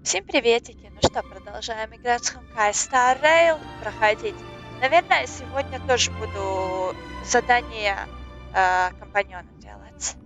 Всем приветики! Ну что, продолжаем играть с Honkai Star Rail, проходить. Наверное, сегодня тоже буду задание компаньона делать.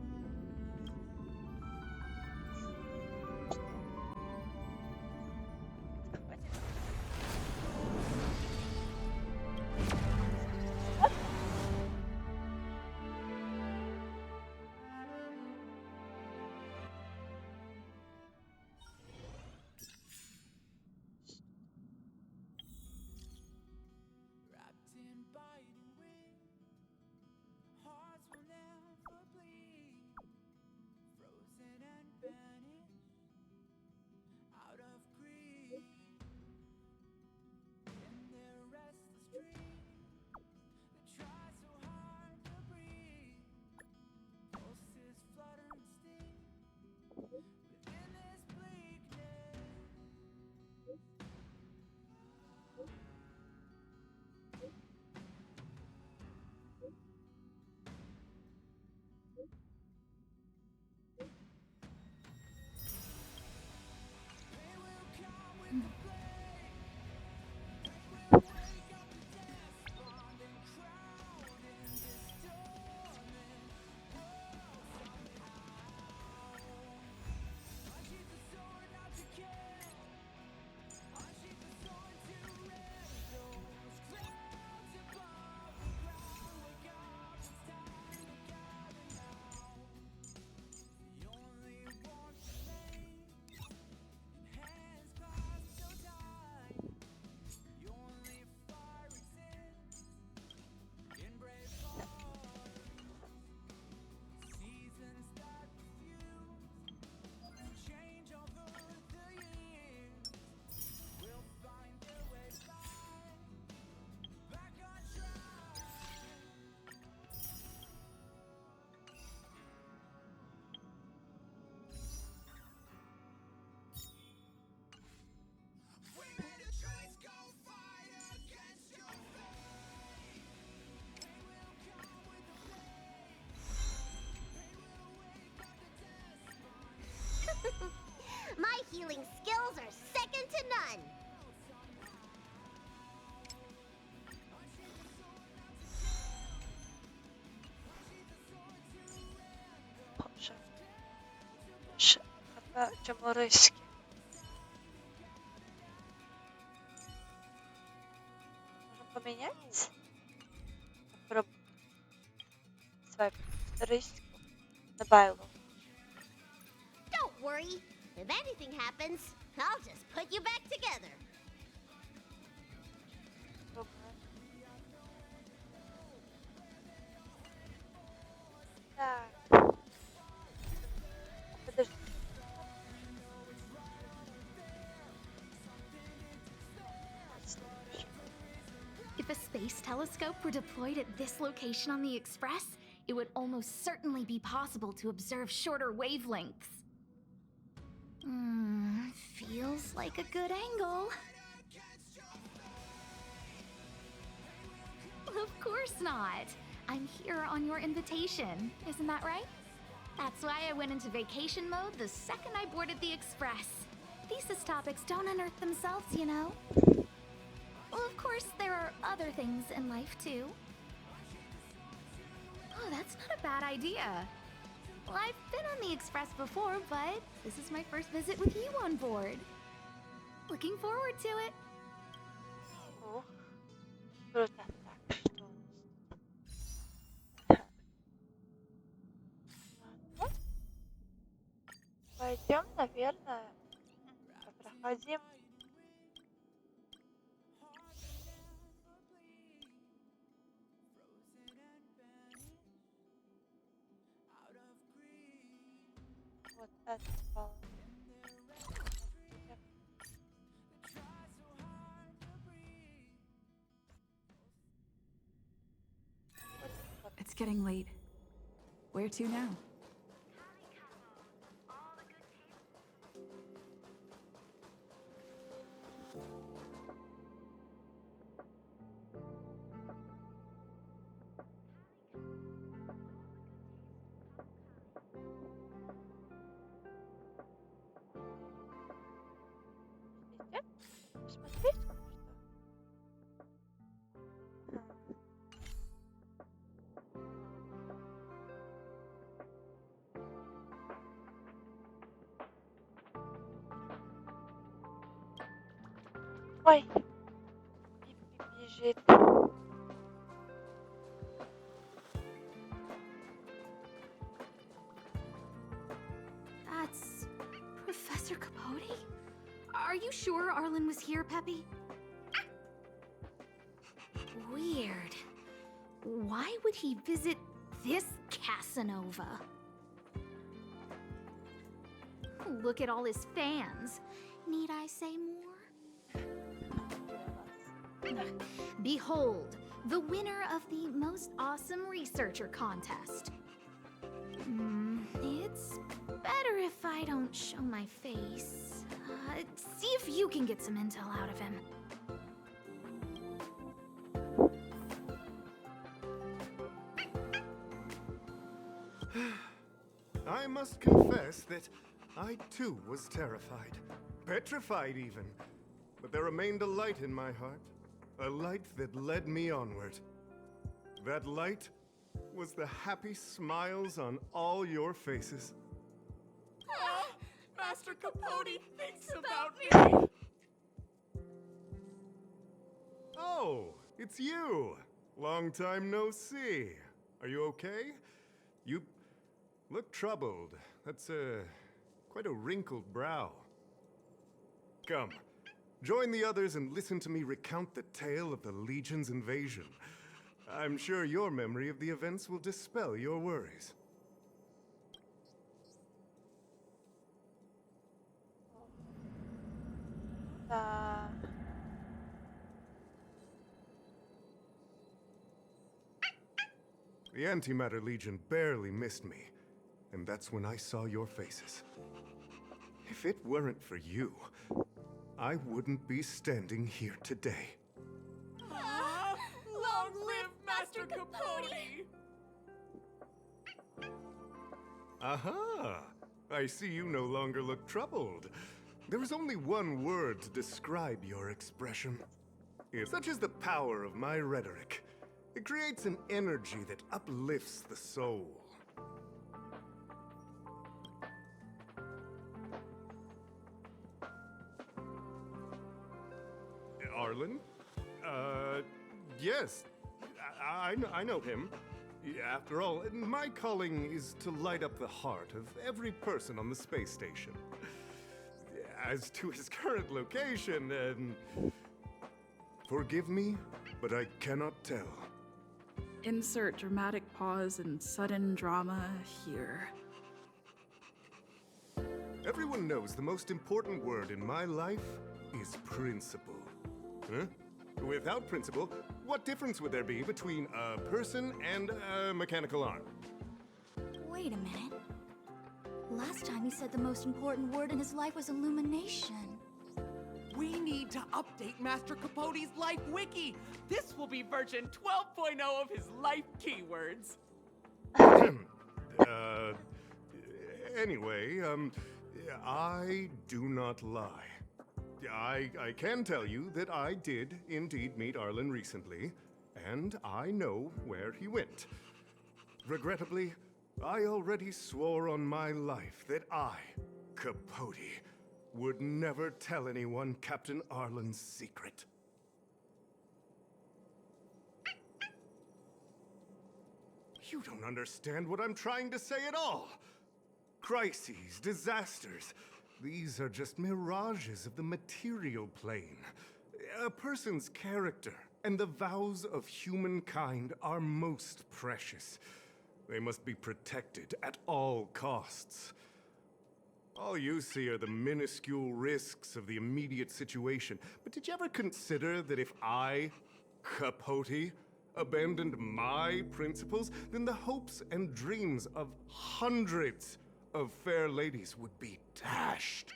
Заходим. My healing skills are second to none. Боже. Чому риски? Можем поменять? Попробуем. Свайп риску на байлу. Don't worry. If anything happens, I'll just put you back together. Попробуем. Так. Подожди. If a space telescope were deployed at this location on the Express, it would almost certainly be possible to observe shorter wavelengths. Feels like a good angle. Of course not. I'm here on your invitation, isn't that right? That's why I went into vacation mode the second I boarded the Express. Thesis topics don't unearth themselves, you know. Well, of course, there are other things in life, too. Oh, that's not a bad idea. Well, I've been on the Express before, but this is my first visit with you on board. Looking forward to it. Ух, круто. Так, что у нас? Ладно. Пойдем, наверное, проходим. Вот это балл. It's getting late. Where to now? Ой, Пиппи бежит. That's Professor Capote? Are you sure Arlen was here, Peppy? Weird. Why would he visit this Casanova? Look at all his fans. Need I say more? Behold, the winner of the Most Awesome Researcher contest. It's better if I don't show my face. See if you can get some intel out of him. I must confess that I too was terrified. Petrified even. But there remained a light in my heart. A light that led me onward. That light was the happy smiles on all your faces. Master Capote thinks about me! Oh, it's you! Long time no see. Are you okay? You look troubled. That's quite a wrinkled brow. Come, join the others and listen to me recount the tale of the Legion's invasion. I'm sure your memory of the events will dispel your worries. Да. The Antimatter Legion barely missed me, and that's when I saw your faces. If it weren't for you, I wouldn't be standing here today. Long live Master Capote! Aha! I see you no longer look troubled. There is only one word to describe your expression. Such is the power of my rhetoric. It creates an energy that uplifts the soul. Arlen? Yes. I know him. After all, my calling is to light up the heart of every person on the space station. As to his current location, forgive me, but I cannot tell. Insert dramatic pause and sudden drama here. Everyone knows the most important word in my life is principle. Huh? Without principle, what difference would there be between a person and a mechanical arm? Wait a minute. Last time he said the most important word in his life was illumination. We need to update Master Capote's Life Wiki! This will be version 12.0 of his life keywords. Anyway, I do not lie. I can tell you that I did indeed meet Arlen recently, and I know where he went. Regrettably, I already swore on my life that I, Capote, would never tell anyone Captain Arlen's secret. You don't understand what I'm trying to say at all. Crises, disasters, these are just mirages of the material plane. A person's character and the vows of humankind are most precious. They must be protected at all costs. All you see are the minuscule risks of the immediate situation. But did you ever consider that if I, Capote, abandoned my principles, then the hopes and dreams of hundreds of fair ladies would be dashed?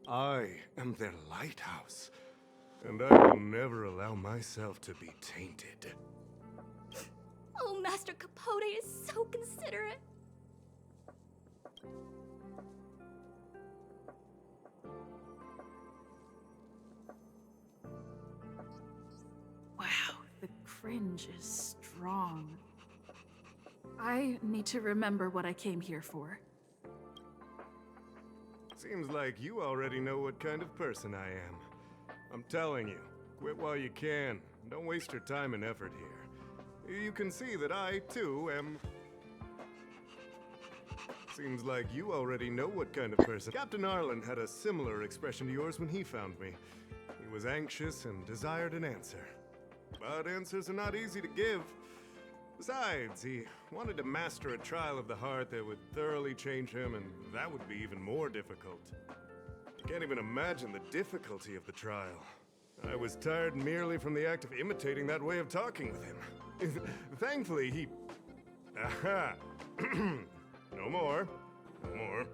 I am their lighthouse, and I will never allow myself to be tainted. Oh, Master Capote is so considerate. Wow, the cringe is strong. I need to remember what I came here for. Seems like you already know what kind of person I am. I'm telling you, quit while you can. Don't waste your time and effort here. You can see that I, too, am... Seems like you already know what kind of person. Captain Arlen had a similar expression to yours when he found me. He was anxious and desired an answer. But answers are not easy to give. Besides, he wanted to master a trial of the heart that would thoroughly change him, and that would be even more difficult. I can't even imagine the difficulty of the trial. I was tired merely from the act of imitating that way of talking with him. Thankfully, he... Aha! No more. No more.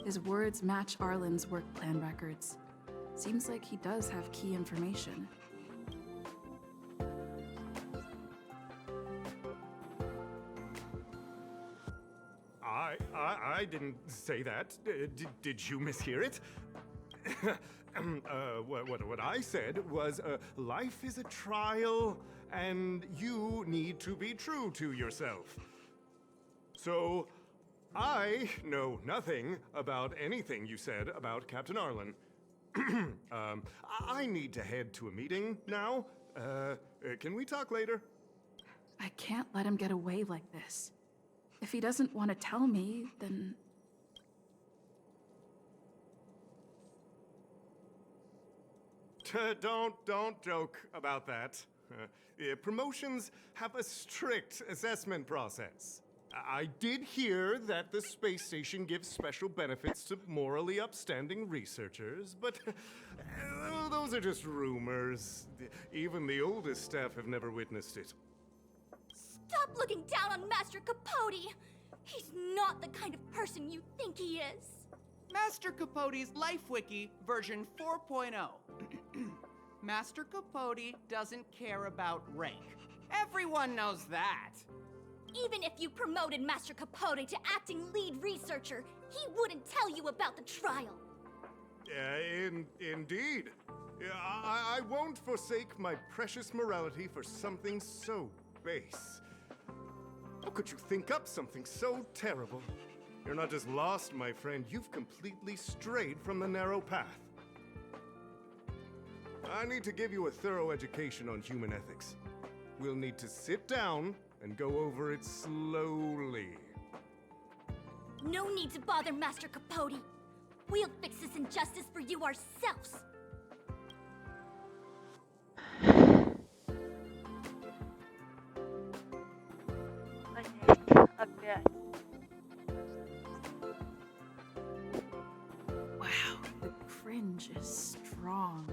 His words match Arlen's work plan records. Seems like he does have key information. I didn't say that. Did you mishear it? What I said was, life is a trial, and you need to be true to yourself. So, I know nothing about anything you said about Captain Arlen. I need to head to a meeting now. Can we talk later? I can't let him get away like this. If he doesn't want to tell me, then... Don't joke about that. Promotions have a strict assessment process. I did hear that the space station gives special benefits to morally upstanding researchers, but those are just rumors. Even the oldest staff have never witnessed it. Stop looking down on Master Capote! He's not the kind of person you think he is. Master Capote's Life Wiki version 4.0. Master Capote doesn't care about rank. Everyone knows that. Even if you promoted Master Capote to acting lead researcher, he wouldn't tell you about the trial. Indeed. I won't forsake my precious morality for something so base. How could you think up something so terrible? You're not just lost, my friend. You've completely strayed from the narrow path. I need to give you a thorough education on human ethics. We'll need to sit down and go over it slowly. No need to bother Master Capote. We'll fix this injustice for you ourselves. Опять. Wow, the cringe is strong.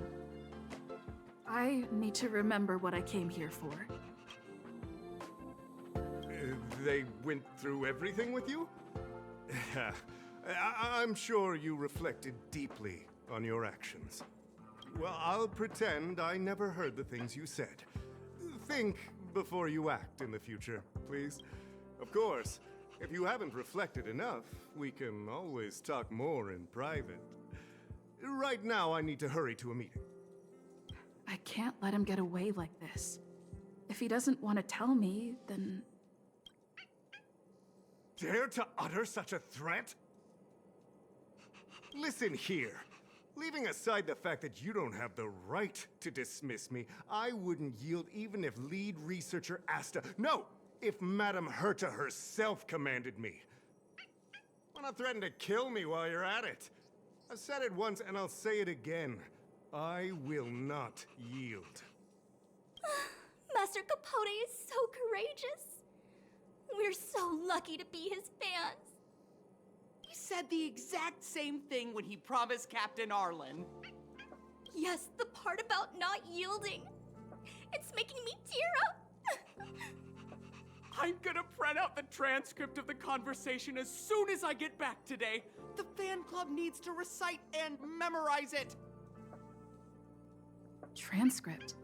I need to remember what I came here for. They went through everything with you? I'm sure you reflected deeply on your actions. Well, I'll pretend I never heard the things you said. Think before you act in the future, please. Of course, if you haven't reflected enough, we can always talk more in private. Right now, I need to hurry to a meeting. I can't let him get away like this. If he doesn't want to tell me, then... Dare to utter such a threat? Listen here. Leaving aside the fact that you don't have the right to dismiss me, I wouldn't yield even if lead researcher Asta... No! If Madame Herta herself commanded me. Why not threaten to kill me while you're at it? I've said it once and I'll say it again. I will not yield. Master Capote is so courageous. We're so lucky to be his fans. He said the exact same thing when he promised Captain Arlen. Yes, the part about not yielding. It's making me tear up. I'm gonna print out the transcript of the conversation as soon as I get back today. The fan club needs to recite and memorize it. Transcript?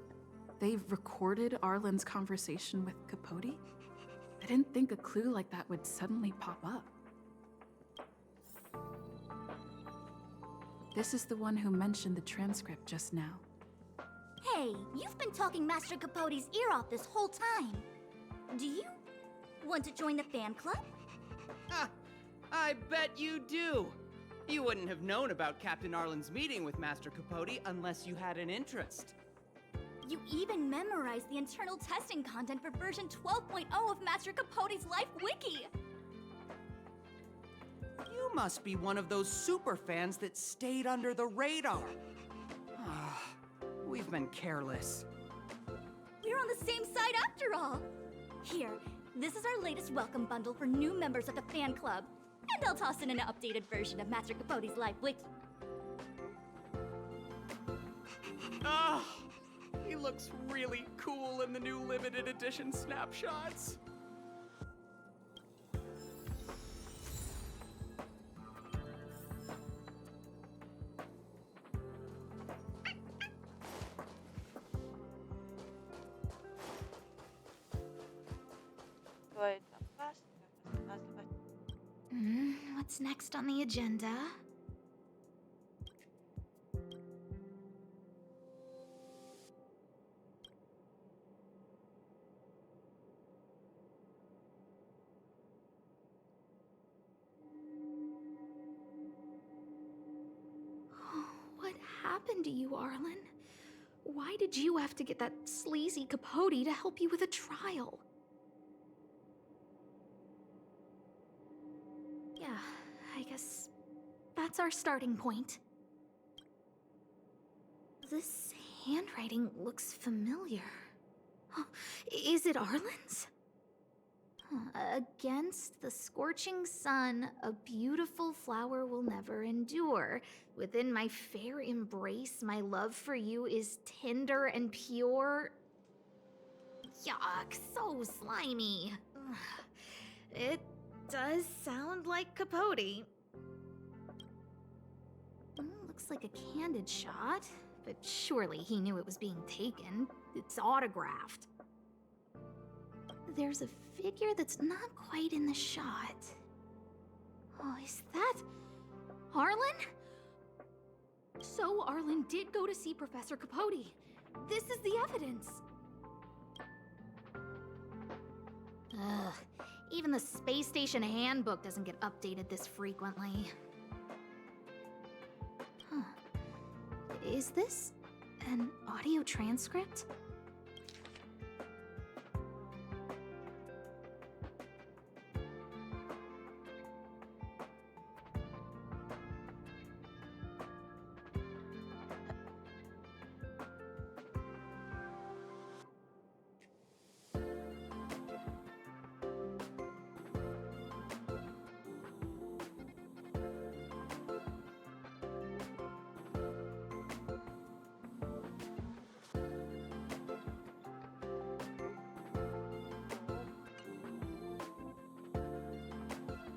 They've recorded Arlen's conversation with Capote? I didn't think a clue like that would suddenly pop up. This is the one who mentioned the transcript just now. Hey, you've been talking Master Capote's ear off this whole time. Do you want to join the fan club? Ha! I bet you do. You wouldn't have known about Captain Arlen's meeting with Master Capote unless you had an interest. You even memorized the internal testing content for version 12.0 of Master Capote's Life Wiki! You must be one of those super fans that stayed under the radar. We've been careless. We're on the same side after all! Here, this is our latest welcome bundle for new members of the fan club. And I'll toss in an updated version of Master Capote's Life Wiki. He looks really cool in the new limited edition snapshots. Стоит опасно рассказывать. What's next on the agenda? What happened to you, Arlen? Why did you have to get that sleazy Capote to help you with a trial? Yeah, I guess that's our starting point. This handwriting looks familiar. Huh, is it Arlen's? Against the scorching sun, a beautiful flower will never endure. Within my fair embrace, my love for you is tender and pure. Yuck, so slimy. It does sound like Capote. Looks like a candid shot, but surely he knew it was being taken. It's autographed. There's a figure that's not quite in the shot. Oh, is that Arlen? So Arlen did go to see Professor Capote. This is the evidence. Ugh, even the space station handbook doesn't get updated this frequently. Huh. Is this an audio transcript?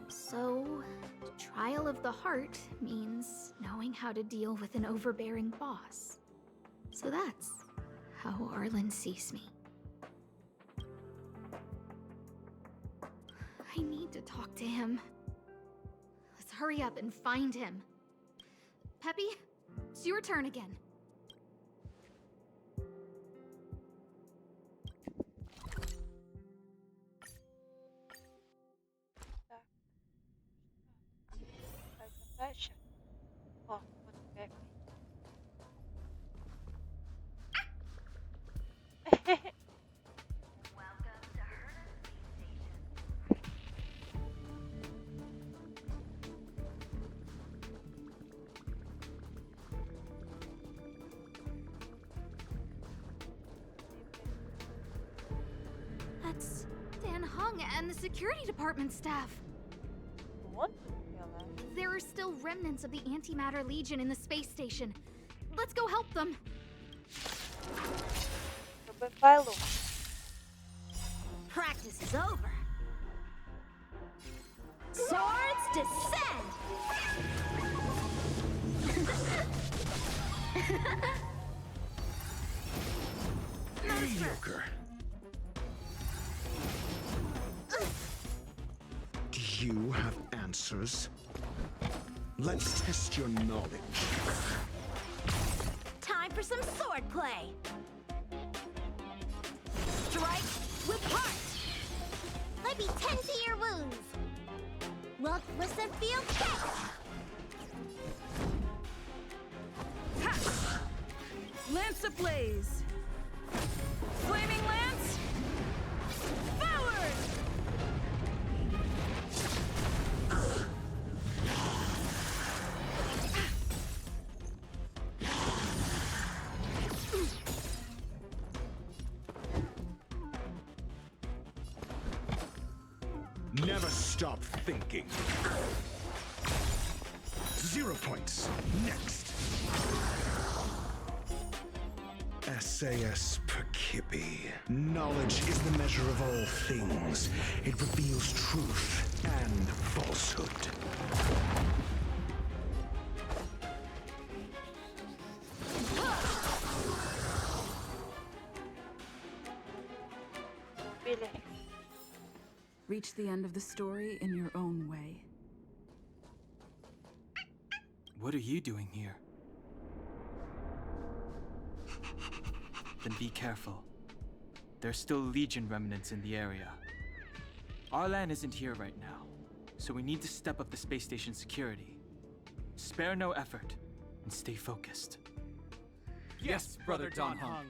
So, trial of the heart means knowing how to deal with an overbearing boss. So that's how Arlen sees me. I need to talk to him. Let's hurry up and find him. Peppy, it's your turn again. Пойдем дальше. О, вот Пеппи. That's Dan Hung and the security department staff. Вот тут делаем. There are still remnants of the Antimatter Legion in the space station. Let's go help them. Пробуем файлу. Practice is over. Swords descend! Mediocre. Do you have answers? Let's test your knowledge. Time for some swordplay. Strike with heart. Let me tend to your wounds. Look, listen, feel, catch. blaze! Flaming lance! Forward! Never stop thinking. 0 points. Next. SAS Perkibi. Knowledge is the measure of all things. It reveals truth and falsehood. Really? Reach the end of the story in your own way. What are you doing here? Then be careful. There's still Legion remnants in the area. Arlan isn't here right now, so we need to step up the space station security. Spare no effort, and stay focused. Yes, Brother Don Hung.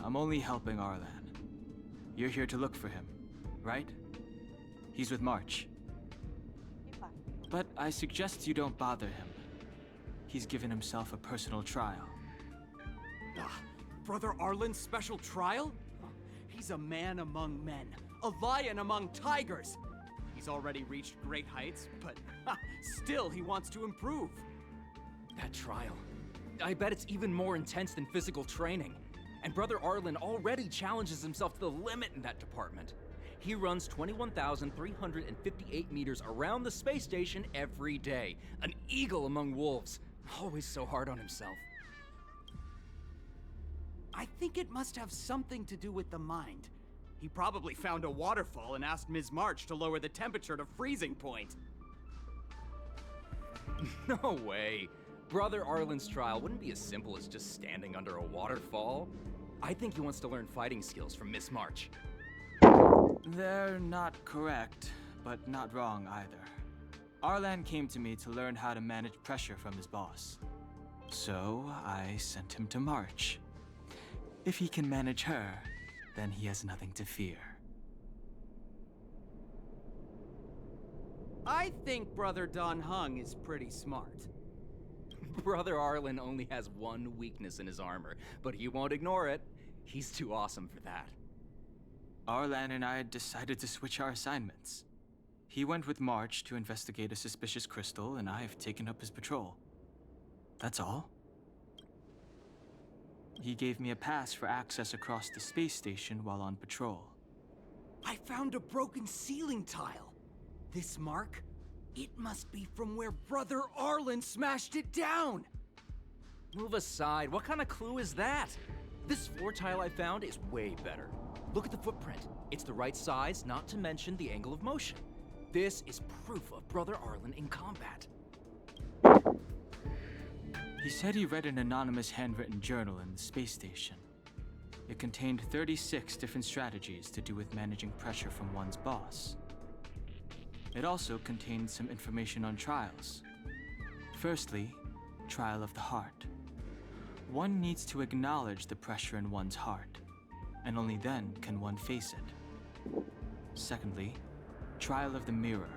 I'm only helping Arlan. You're here to look for him, right? He's with March. But I suggest you don't bother him. He's given himself a personal trial. Brother Arlen's special trial? He's a man among men, a lion among tigers. He's already reached great heights, but still he wants to improve. That trial. I bet it's even more intense than physical training. And Brother Arlen already challenges himself to the limit in that department. He runs 21,358 meters around the space station every day. An eagle among wolves. Always so hard on himself. I think it must have something to do with the mind. He probably found a waterfall and asked Ms. March to lower the temperature to freezing point. No way. Brother Arlen's trial wouldn't be as simple as just standing under a waterfall. I think he wants to learn fighting skills from Miss March. They're not correct, but not wrong either. Arlan came to me to learn how to manage pressure from his boss. So I sent him to March. If he can manage her, then he has nothing to fear. I think Brother Don Hung is pretty smart. Brother Arlen only has one weakness in his armor, but he won't ignore it. He's too awesome for that. Arlan and I decided to switch our assignments. He went with March to investigate a suspicious crystal, and I've taken up his patrol. That's all. He gave me a pass for access across the space station while on patrol. I found a broken ceiling tile. This mark? It must be from where Brother Arlen smashed it down. Move aside. What kind of clue is that? This floor tile I found is way better. Look at the footprint. It's the right size, not to mention the angle of motion. This is proof of Brother Arlen in combat. He said he read an anonymous handwritten journal in the space station. It contained 36 different strategies to do with managing pressure from one's boss. It also contained some information on trials. Firstly, trial of the heart. One needs to acknowledge the pressure in one's heart, and only then can one face it. Secondly, trial of the mirror.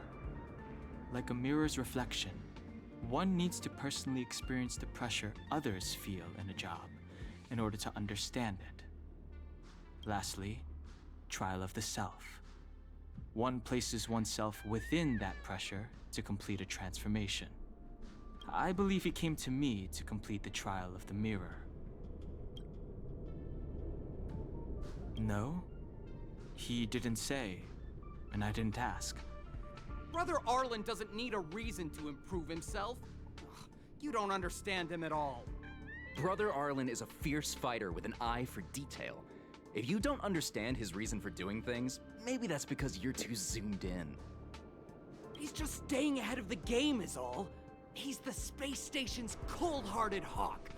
Like a mirror's reflection, one needs to personally experience the pressure others feel in a job in order to understand it. Lastly, trial of the self. One places oneself within that pressure to complete a transformation. I believe he came to me to complete the trial of the mirror. No? He didn't say, and I didn't ask. Brother Arlen doesn't need a reason to improve himself. Ugh, you don't understand him at all. Brother Arlen is a fierce fighter with an eye for detail. If you don't understand his reason for doing things, maybe that's because you're too zoomed in. He's just staying ahead of the game is all. He's the space station's cold-hearted hawk.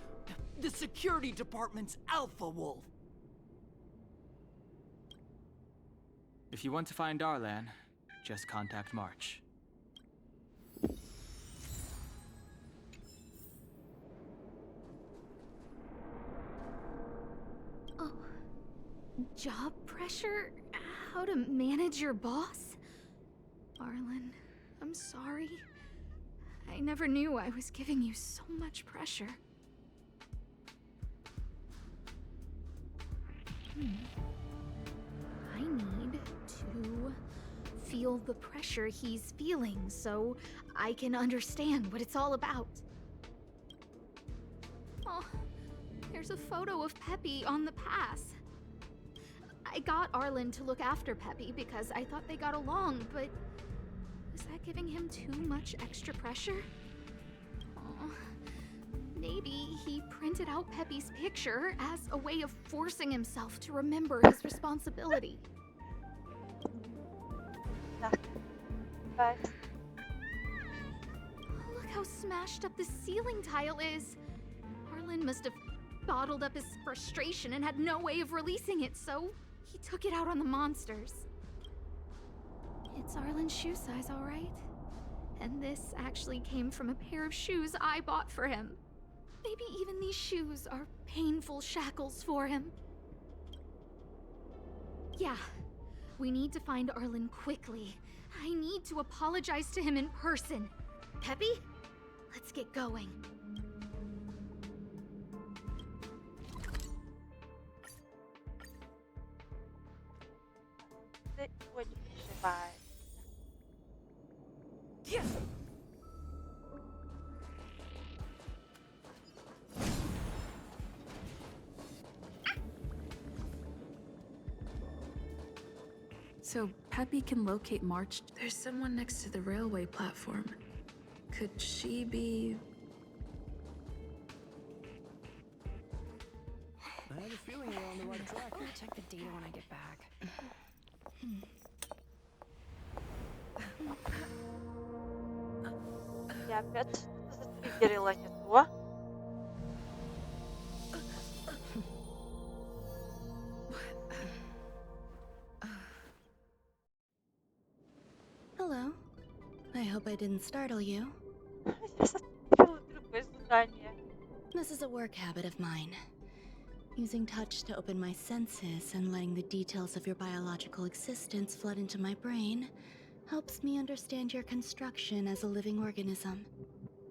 The security department's alpha wolf. If you want to find Arlan, just contact March. Job pressure? How to manage your boss? Arlen, I'm sorry. I never knew I was giving you so much pressure. I need to feel the pressure he's feeling so I can understand what it's all about. Oh, there's a photo of Peppy on the pass. I got Arlen to look after Peppy because I thought they got along, but is that giving him too much extra pressure? Oh, maybe he printed out Peppy's picture as a way of forcing himself to remember his responsibility. But Look how smashed up the ceiling tile is. Arlen must have bottled up his frustration and had no way of releasing it, so he took it out on the monsters. It's Arlen's shoe size, all right? And this actually came from a pair of shoes I bought for him. Maybe even these shoes are painful shackles for him. Yeah, we need to find Arlen quickly. I need to apologize to him in person. Peppy, let's get going. it would survive. So Peppy can locate March. There's someone next to the railway platform. Could she be... I have a feeling we're on the right track. I'm gonna check the data when I get back. Я опять затриггерила не то. Hello. I hope I didn't startle you. Я затриггерила другое задание. This is a work habit of mine. Using touch to open my senses and letting the details of your biological existence flood into my brain helps me understand your construction as a living organism.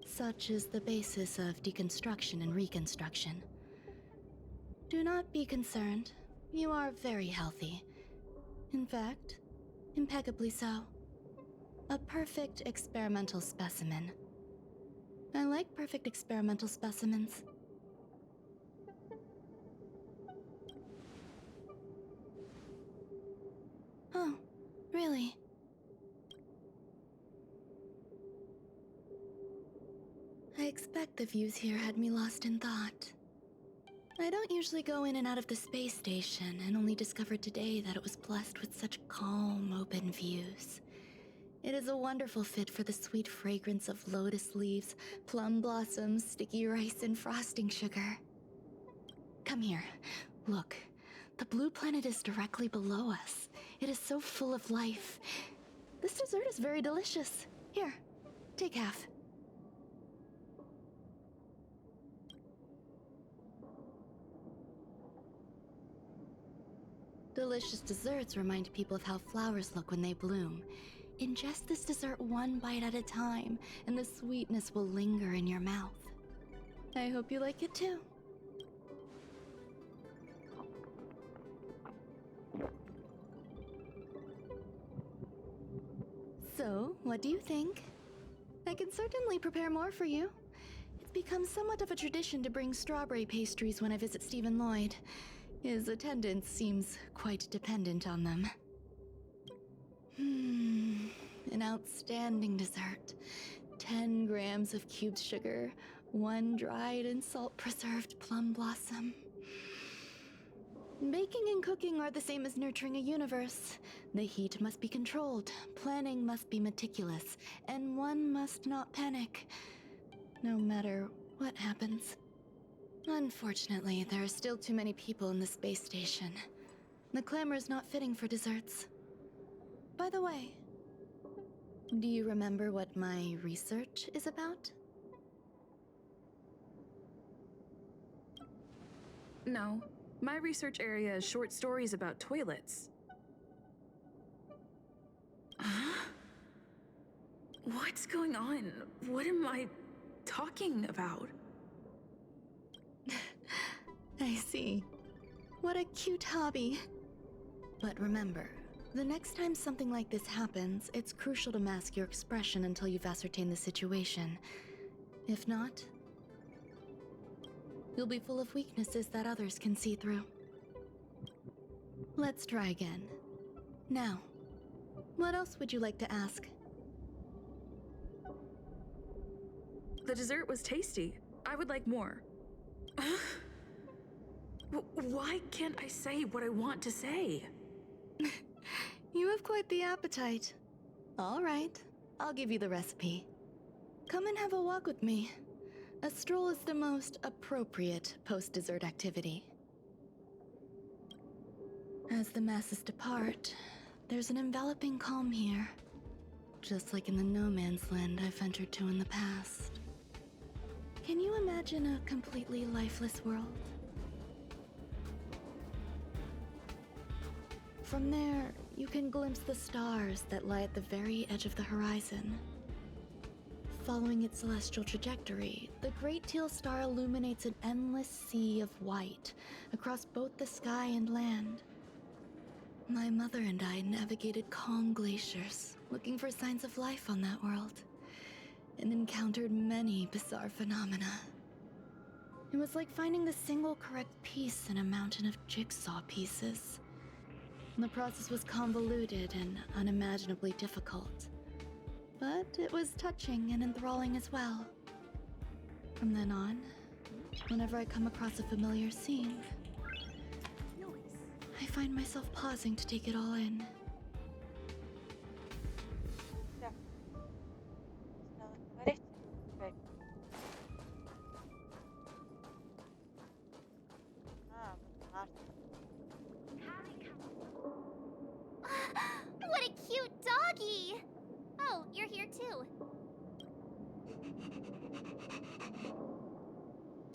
Such is the basis of deconstruction and reconstruction. Do not be concerned. You are very healthy. In fact, impeccably so. A perfect experimental specimen. I like perfect experimental specimens. Oh, really? I expect the views here had me lost in thought. I don't usually go in and out of the space station, and only discovered today that it was blessed with such calm, open views. It is a wonderful fit for the sweet fragrance of lotus leaves, plum blossoms, sticky rice, and frosting sugar. Come here. Look. The blue planet is directly below us. It is so full of life. This dessert is very delicious. Here, take half. Delicious desserts remind people of how flowers look when they bloom. Ingest this dessert one bite at a time, and the sweetness will linger in your mouth. I hope you like it too. So, what do you think? I can certainly prepare more for you. It's become somewhat of a tradition to bring strawberry pastries when I visit Stephen Lloyd. His attendance seems quite dependent on them. An outstanding dessert. 10 grams of cubed sugar, 1 dried and salt-preserved plum blossom. Baking and cooking are the same as nurturing a universe. The heat must be controlled, planning must be meticulous, and one must not panic, no matter what happens. Unfortunately, there are still too many people in the space station. The clamor is not fitting for desserts. By the way, do you remember what my research is about? No. My research area is short stories about toilets. Huh? What's going on? What am I talking about? I see. What a cute hobby. But remember, the next time something like this happens, it's crucial to mask your expression until you've ascertained the situation. If not, you'll be full of weaknesses that others can see through. Let's try again. Now, what else would you like to ask? The dessert was tasty. I would like more. Why can't I say what I want to say? You have quite the appetite. All right, I'll give you the recipe. Come and have a walk with me. A stroll is the most appropriate post-dessert activity. As the masses depart, there's an enveloping calm here. Just like in the no man's land I've ventured to in the past. Can you imagine a completely lifeless world? From there, you can glimpse the stars that lie at the very edge of the horizon. Following its celestial trajectory, the Great Teal Star illuminates an endless sea of white across both the sky and land. My mother and I navigated calm glaciers, looking for signs of life on that world, and encountered many bizarre phenomena. It was like finding the single correct piece in a mountain of jigsaw pieces. The process was convoluted and unimaginably difficult, but it was touching and enthralling as well. From then on, whenever I come across a familiar scene, I find myself pausing to take it all in. Всё. Стало говорить? Окей. Вот Марта. What a cute doggy! Oh, you're here too.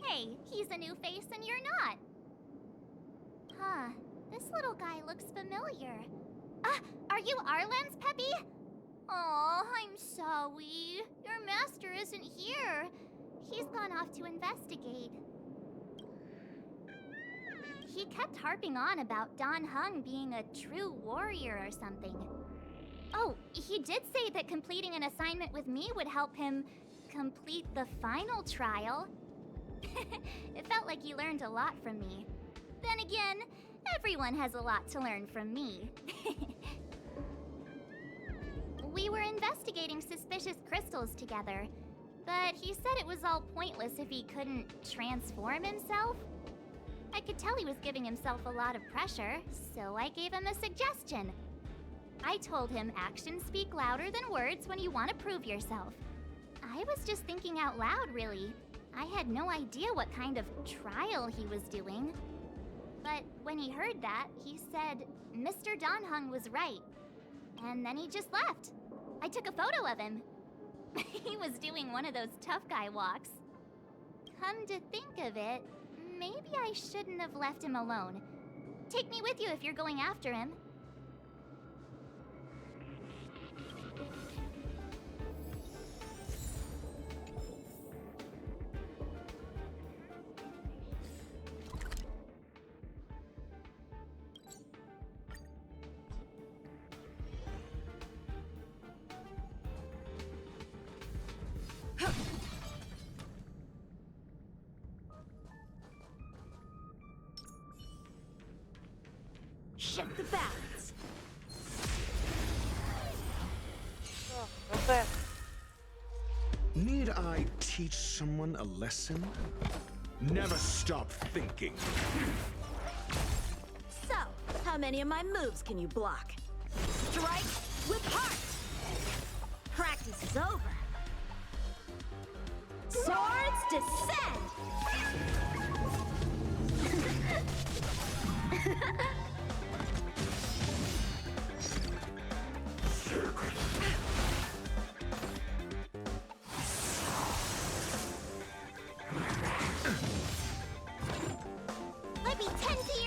Hey, he's a new face and you're not. Huh, this little guy looks familiar. Are you Arlen's Peppy? Aw, I'm sorry. Your master isn't here. He's gone off to investigate. He kept harping on about Don Hung being a true warrior or something. Oh, he did say that completing an assignment with me would help him complete the final trial. It felt like he learned a lot from me. Then again, everyone has a lot to learn from me. We were investigating suspicious crystals together, but he said it was all pointless if he couldn't transform himself. I could tell he was giving himself a lot of pressure, so I gave him a suggestion. I told him actions speak louder than words when you want to prove yourself. I was just thinking out loud, really. I had no idea what kind of trial he was doing. But when he heard that, he said Mr. Don Hung was right. And then he just left. I took a photo of him. He was doing one of those tough guy walks. Come to think of it, maybe I shouldn't have left him alone. Take me with you if you're going after him. Shift the balance. Супер. Need I teach someone a lesson? Never stop thinking. So, how many of my moves can you block? Strike with heart! Practice is over. Swords descend! Let me tend to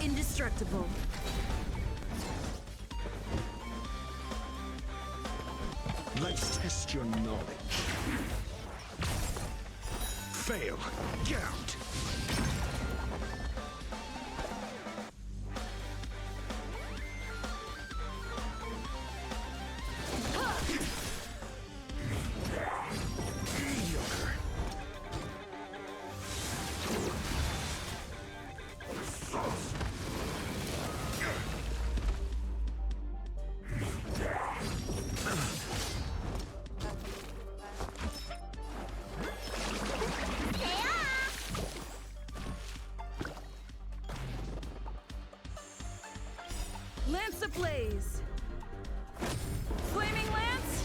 indestructible. Let's test your knowledge. Fail. Get out. Mediocre. Lance ablaze! Flaming lance!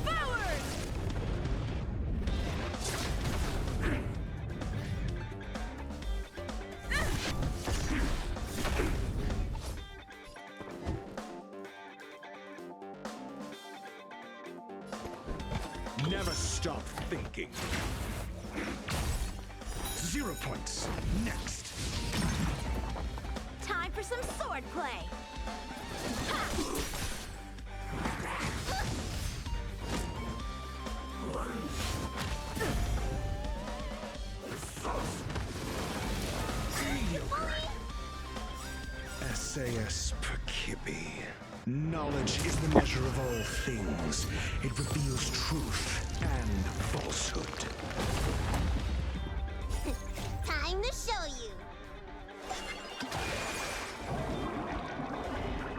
Forward! Never stop thinking. 0 points. Next. Time for some sword play! Mediocre. SAS Perkibi. Knowledge is the measure of all things. It reveals truth and falsehood. Time to show you.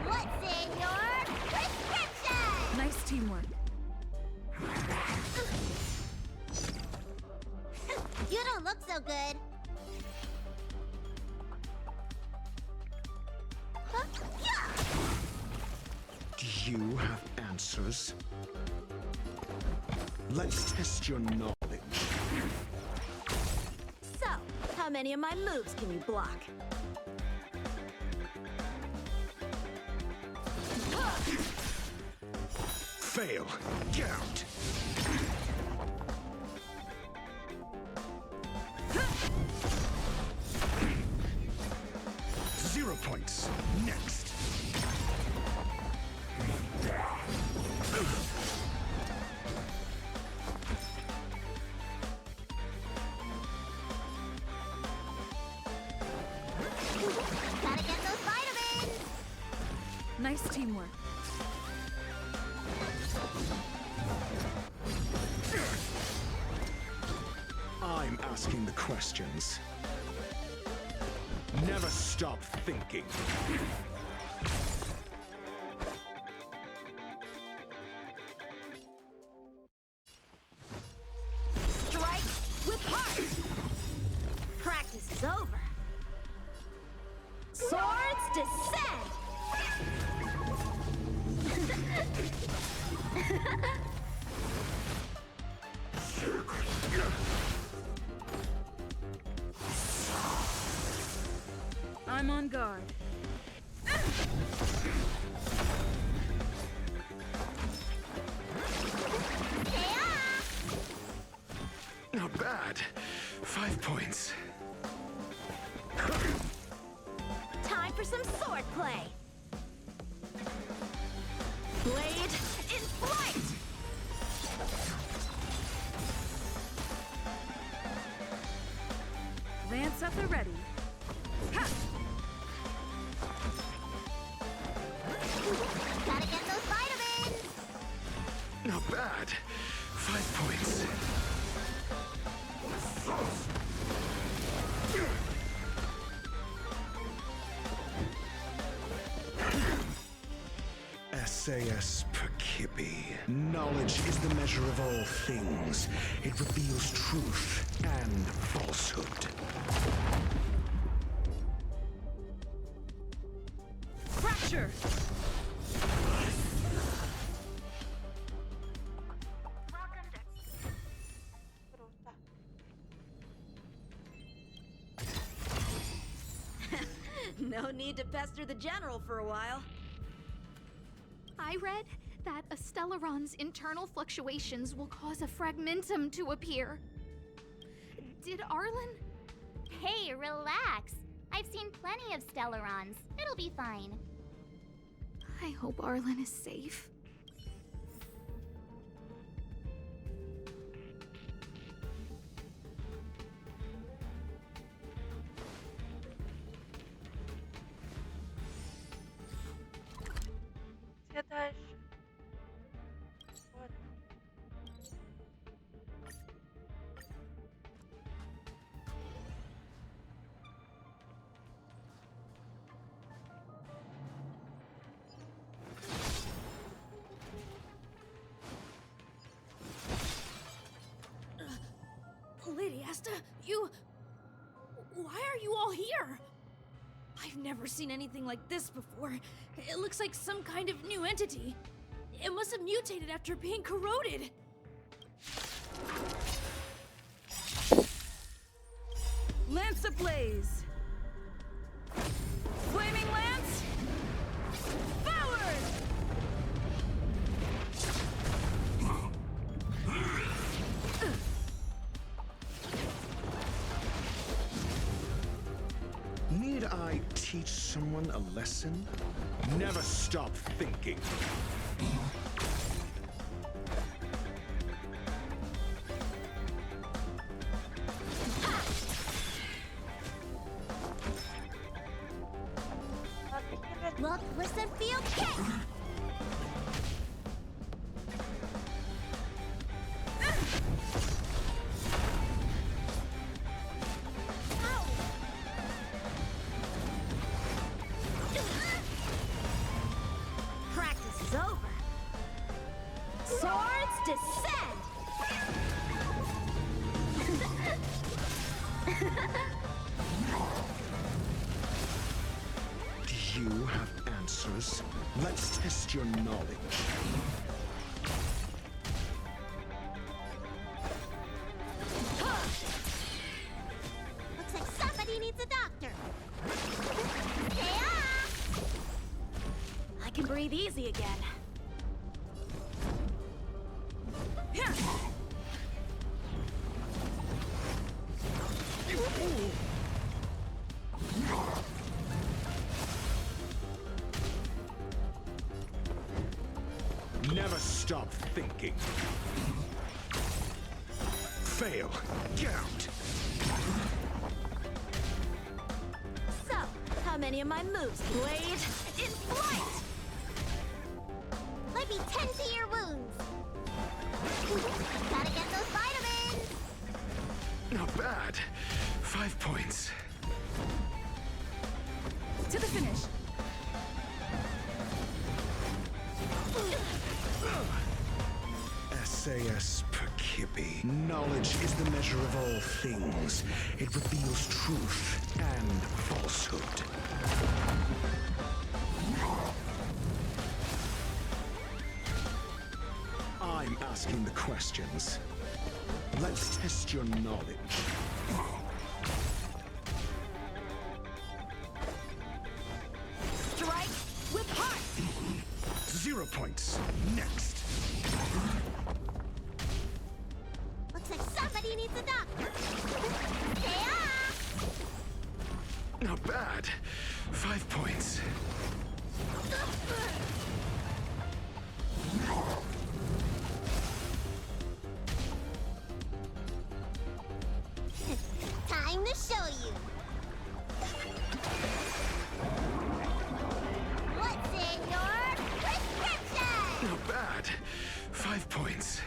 What's in your prescription? Nice teamwork. You don't look so good. Do you have answers? Let's test your knowledge. So, how many of my moves can you block? Fail. Get out. Zero points. Next. Gotta get those vitamins. Nice teamwork. I'm asking the questions. Never stop thinking. Strike with heart! Practice is over. Swords descend! I'm on guard. Not bad. 5 points. Time for some sword play. Blade in flight! Lance at the ready. Ha! Gotta get those vitamins. Not bad. 5 points. SAS Perkibi. Knowledge is the measure of all things. It reveals truth and falsehood. Fracture! No need to pester the general for a while. I read that a Stellaron's internal fluctuations will cause a fragmentum to appear. Did Arlen? Hey, relax. I've seen plenty of Stellarons. It'll be fine. I hope Arlen is safe. Где дальше? Вот. Lady Asta, you... Why are you all here? I've never seen anything like this before. It looks like some kind of new entity. It must have mutated after being corroded. Lance ablaze! Flaming lance! Forward! Need I teach someone a lesson? Never stop thinking. Look, listen, feel, kick! Practice is over. Swords descend! Do you have answers? Let's test your knowledge. Looks like somebody needs a doctor. Yeah! I can breathe easy again. Never stop thinking. Fail. Count. So, how many of my moves? Blade in flight! Might be 10 to your wounds. Gotta get those vitamins. Not bad. 5 points. To the finish. SAS Perkibi. Knowledge is the measure of all things. It reveals truth and falsehood. I'm asking the questions. Let's test your knowledge. Strike with heart! 0 points. Next. Looks like somebody needs a doctor. Yeah! Not bad. 5 points. Time to show you. What's in your prescription? Not bad. 5 points.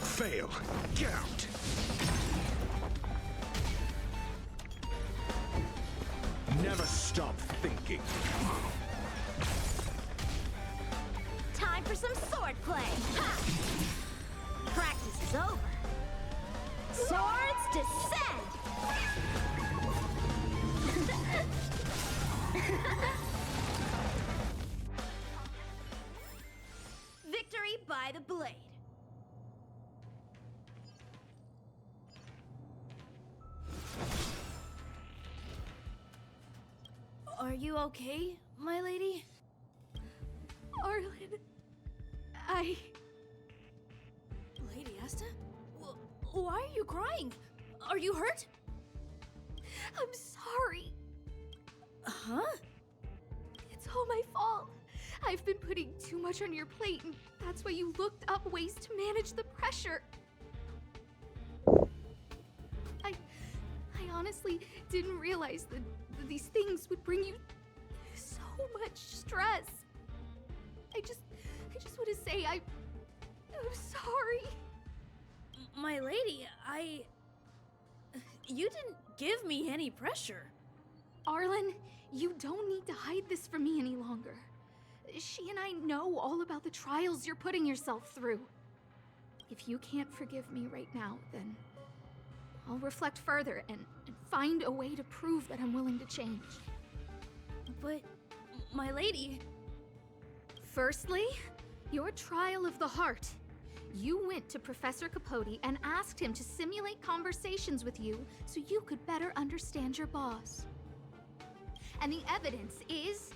Fail. Count. Never stop thinking. Time for some sword play! Ha! Practice is over. Swords descend! Victory by the blade. Are you okay, my lady? Arlen, Lady Asta? Why are you crying? Are you hurt? I'm sorry. Huh? It's all my fault. I've been putting too much on your plate, and that's why you looked up ways to manage the pressure. I honestly didn't realize that these things would bring you so much stress. I just want to say I'm sorry. My lady, you didn't give me any pressure. Arlen, you don't need to hide this from me any longer. She and I know all about the trials you're putting yourself through. If you can't forgive me right now, then I'll reflect further and find a way to prove that I'm willing to change. But, my lady... Firstly, your trial of the heart. You went to Professor Capote and asked him to simulate conversations with you so you could better understand your boss. And the evidence is...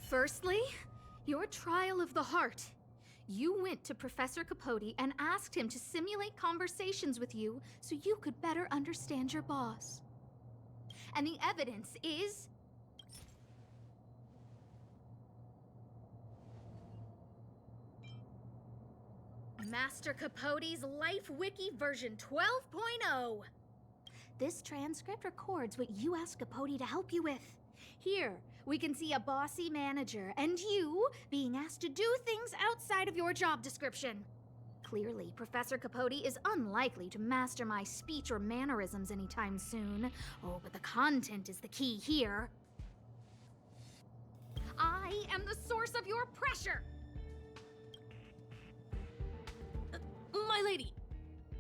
Firstly, your trial of the heart. You went to Professor Capote and asked him to simulate conversations with you so you could better understand your boss. And the evidence is... Master Capote's Life Wiki version 12.0. This transcript records what you asked Capote to help you with. Here, we can see a bossy manager and you being asked to do things outside of your job description. Clearly, Professor Capote is unlikely to master my speech or mannerisms anytime soon. Oh, but the content is the key here. I am the source of your pressure! My lady,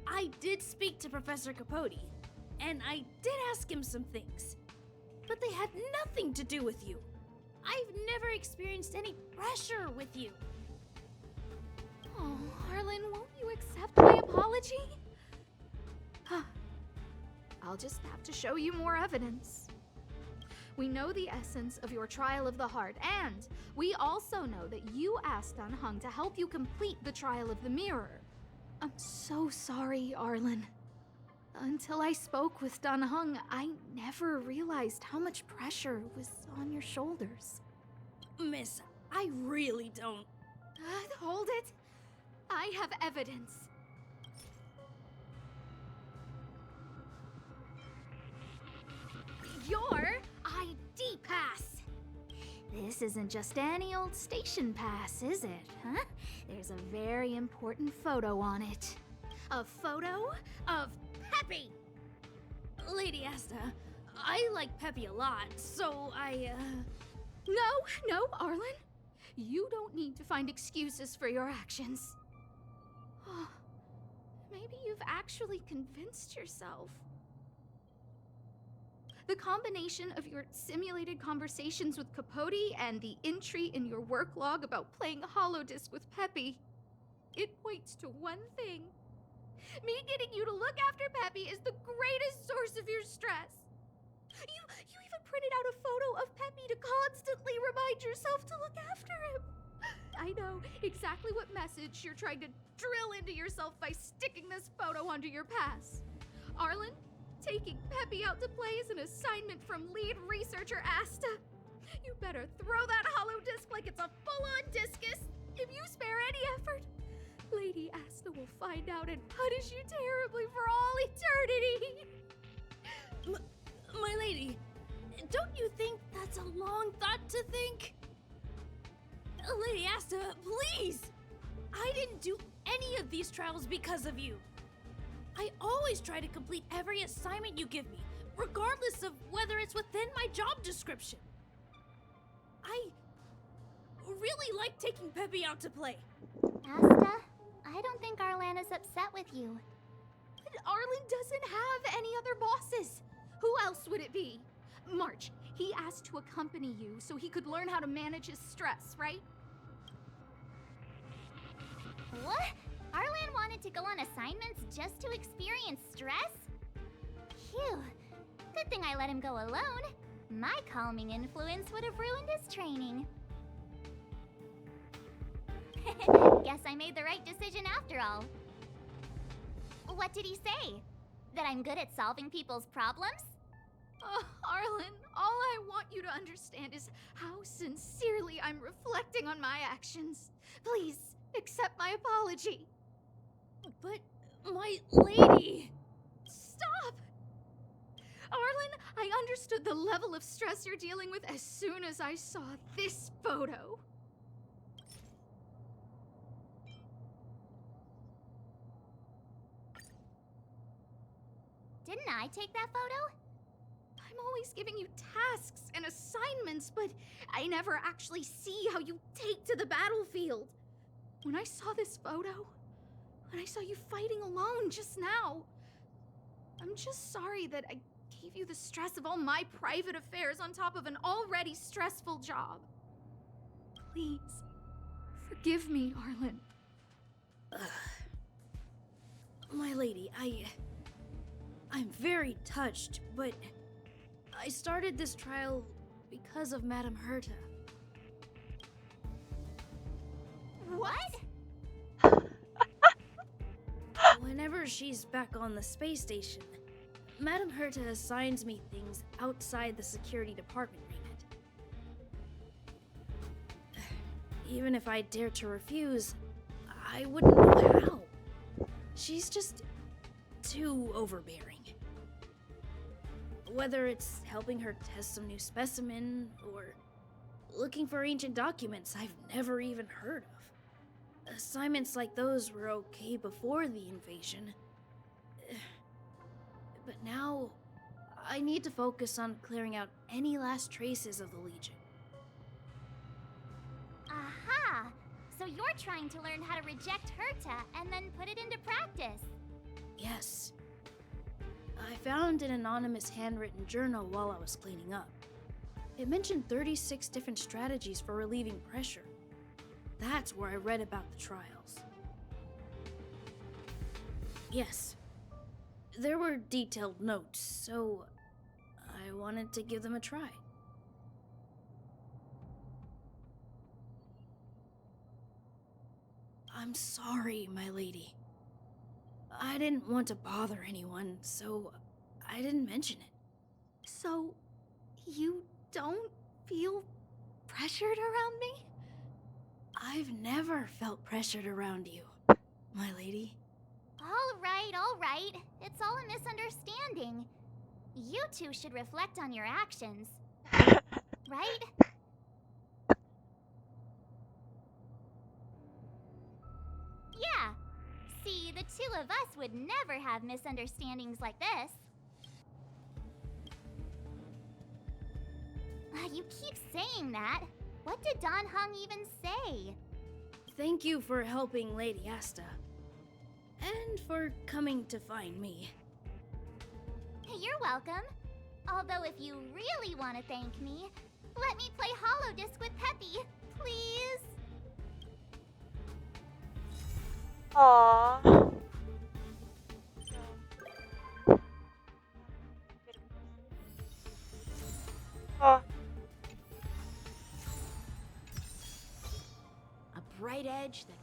I did speak to Professor Capote, and I did ask him some things. But they had nothing to do with you. I've never experienced any pressure with you. Oh, Arlen, won't you accept my apology? I'll just have to show you more evidence. We know the essence of your trial of the heart, and we also know that you asked Dan Heng to help you complete the trial of the mirror. I'm so sorry, Arlen. Until I spoke with Dan Heng, I never realized how much pressure was on your shoulders. Miss, I really don't... Hold it! I have evidence. Your ID pass! This isn't just any old station pass, is it, huh? There's a very important photo on it. A photo of Peppy! Lady Asta, I like Peppy a lot, so No, Arlen. You don't need to find excuses for your actions. Maybe you've actually convinced yourself. The combination of your simulated conversations with Capote and the entry in your work log about playing holodisc with Peppy, it points to one thing. Me getting you to look after Peppy is the greatest source of your stress. You even printed out a photo of Peppy to constantly remind yourself to look after him. I know exactly what message you're trying to drill into yourself by sticking this photo onto your pass. Arlen, taking Peppy out to play is an assignment from lead researcher Asta. You better throw that holodisc like it's a full-on discus. If you spare any effort, Lady Asta will find out and punish you terribly for all eternity. My lady, don't you think that's a long thought to think? Lady Asta, please! I didn't do any of these trials because of you. I always try to complete every assignment you give me, regardless of whether it's within my job description. I really like taking Peppy out to play. Asta, I don't think Arlen is upset with you. But Arlen doesn't have any other bosses. Who else would it be? March, he asked to accompany you so he could learn how to manage his stress, right? What? Arlen wanted to go on assignments just to experience stress? Phew. Good thing I let him go alone. My calming influence would have ruined his training. Guess I made the right decision after all. What did he say? That I'm good at solving people's problems? Oh, Arlen, all I want you to understand is how sincerely I'm reflecting on my actions. Please, accept my apology. But, my lady... Stop! Arlen, I understood the level of stress you're dealing with as soon as I saw this photo. Didn't I take that photo? I'm always giving you tasks and assignments, but I never actually see how you take to the battlefield. When I saw this photo, when I saw you fighting alone just now, I'm just sorry that I gave you the stress of all my private affairs on top of an already stressful job. Please, forgive me, Arlen. My lady, I'm very touched, but I started this trial because of Madame Herta. What? Whenever she's back on the space station, Madame Herta assigns me things outside the security department remit. Even if I dared to refuse, I wouldn't know how. She's just too overbearing. Whether it's helping her test some new specimen, or looking for ancient documents I've never even heard of. Assignments like those were okay before the invasion. But now, I need to focus on clearing out any last traces of the Legion. Aha! So you're trying to learn how to reject Herta and then put it into practice. Yes. I found an anonymous handwritten journal while I was cleaning up. It mentioned 36 different strategies for relieving pressure. That's where I read about the trials. Yes. There were detailed notes, so I wanted to give them a try. I'm sorry, my lady. I didn't want to bother anyone, so I didn't mention it. So, you don't feel pressured around me? I've never felt pressured around you, my lady. All right. It's all a misunderstanding. You two should reflect on your actions. Right? Yeah. See, the two of us would never have misunderstandings like this. You keep saying that. What did Don Hung even say? Thank you for helping Lady Asta. And for coming to find me. You're welcome. Although if you really want to thank me, let me play Holodisc with Peppy, please. Aww. Oh, A bright edge that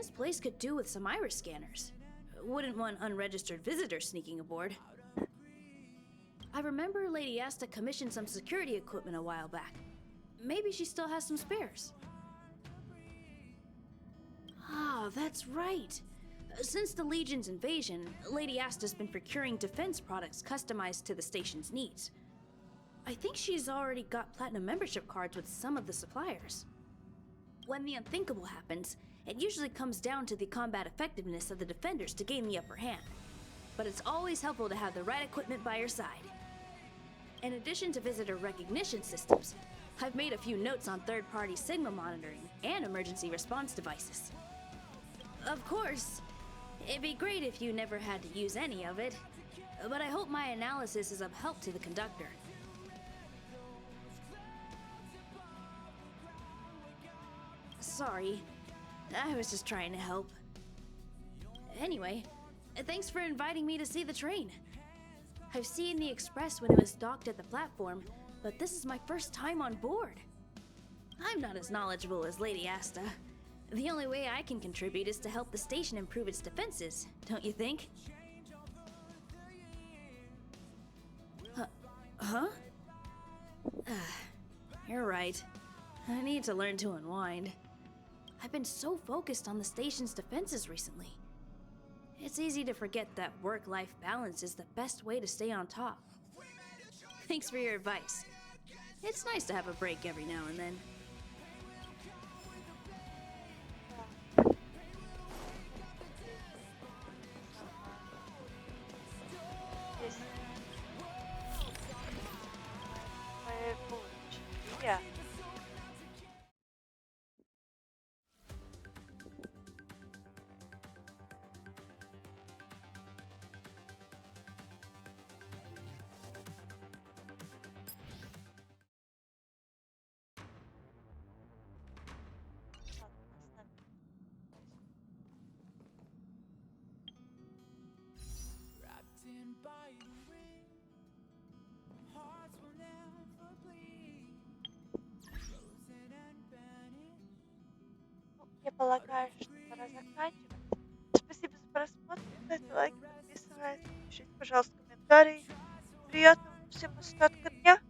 this place could do with some iris scanners. Wouldn't want unregistered visitors sneaking aboard. I remember Lady Asta commissioned some security equipment a while back. Maybe she still has some spares. Ah, that's right. Since the Legion's invasion, Lady Asta's been procuring defense products customized to the station's needs. I think she's already got platinum membership cards with some of the suppliers. When the unthinkable happens, it usually comes down to the combat effectiveness of the defenders to gain the upper hand. But it's always helpful to have the right equipment by your side. In addition to visitor recognition systems, I've made a few notes on third-party signal monitoring and emergency response devices. Of course, it'd be great if you never had to use any of it, but I hope my analysis is of help to the conductor. Sorry, I was just trying to help. Anyway, thanks for inviting me to see the train. I've seen the Express when it was docked at the platform, but this is my first time on board. I'm not as knowledgeable as Lady Asta. The only way I can contribute is to help the station improve its defenses, don't you think? Huh? You're right. I need to learn to unwind. I've been so focused on the station's defenses recently. It's easy to forget that work-life balance is the best way to stay on top. Thanks for your advice. It's nice to have a break every now and then. Yeah. Я полагаю, что пора заканчивать. Спасибо за просмотр. Ставьте лайки, подписывайтесь, пишите, пожалуйста, комментарии. Приятного всем остатка дня.